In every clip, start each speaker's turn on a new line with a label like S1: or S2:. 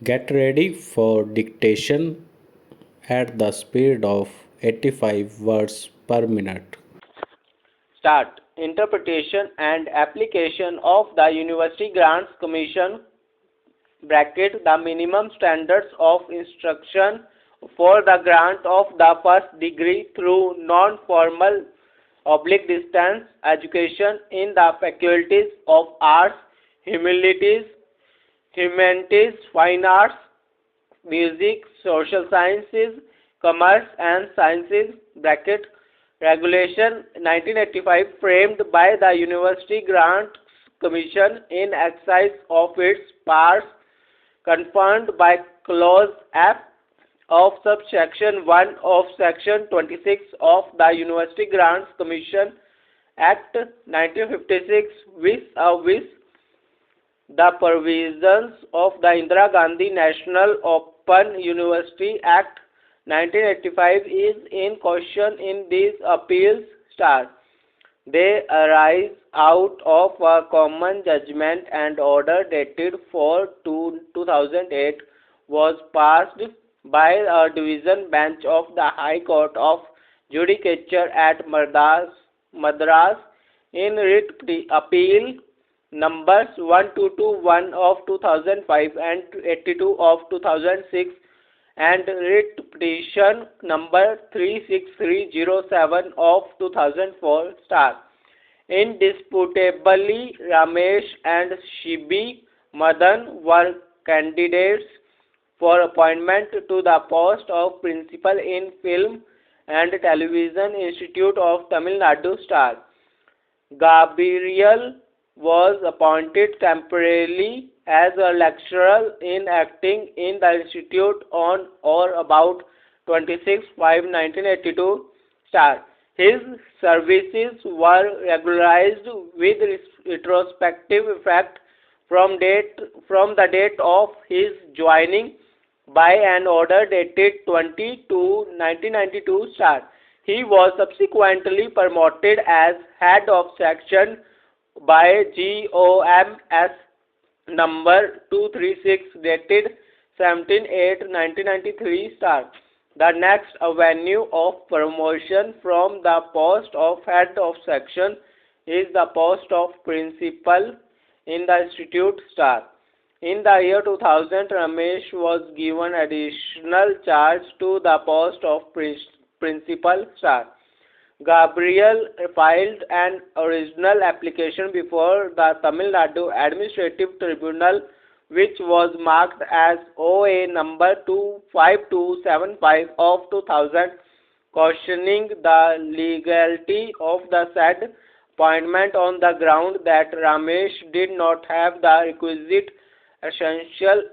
S1: Get ready for dictation at the speed of 85 words per minute.
S2: Start. Interpretation and application of the University Grants Commission the minimum standards of instruction for the grant of the first degree through non-formal distance education in the faculties of arts, humanities, fine arts, music, social sciences, commerce and sciences regulation 1985 framed by the University Grants Commission in exercise of its powers confirmed by clause F of subsection 1 of section 26 of the University Grants Commission Act 1956 with the provisions of the Indira Gandhi National Open University Act 1985 is in question in these appeals. They arise out of a common judgment and order dated 4/2/2008 was passed by a division bench of the High Court of Judicature at Madras in writ appeal numbers 1221 of 2005 and 82 of 2006 and writ petition number 36307 of 2004 . Indisputably, Ramesh and Shibi Madan were candidates for appointment to the post of principal in Film and Television Institute of Tamil Nadu . Gabriel was appointed temporarily as a lecturer in acting in the institute on or about 26/5/1982 . His services were regularized with retrospective effect from the date of his joining by an order dated 20/2/1992 . He was subsequently promoted as head of section by GOMS number 236 dated 17/8/1993 . The next avenue of promotion from the post of head of section is the post of principal in the institute . In the year 2000, Ramesh was given additional charge to the post of principal . Gabriel filed an original application before the Tamil Nadu Administrative Tribunal, which was marked as OA number 25275 of 2000, questioning the legality of the said appointment on the ground that Ramesh did not have the requisite essential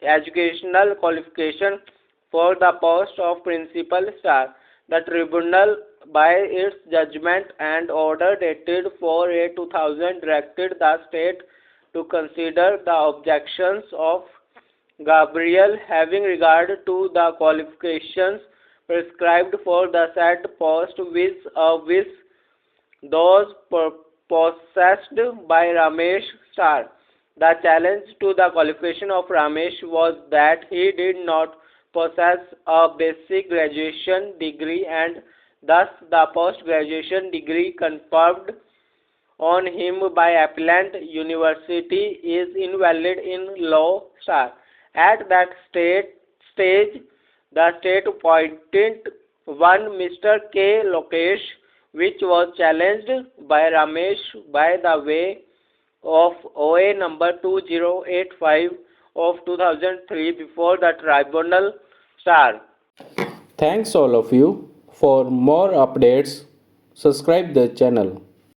S2: educational qualification for the post of principal . The tribunal, by its judgment and order dated 4/8/2000, directed the state to consider the objections of Gabriel having regard to the qualifications prescribed for the said post with those possessed by Ramesh . The challenge to the qualification of Ramesh was that he did not possess a basic graduation degree and thus the post-graduation degree conferred on him by appellant university is invalid in law . At that stage, the state appointed one Mr. K. Lokesh, which was challenged by Ramesh by the way of OA number 2085 of 2003 before the tribunal .
S1: Thanks all of you. For more updates, subscribe the channel.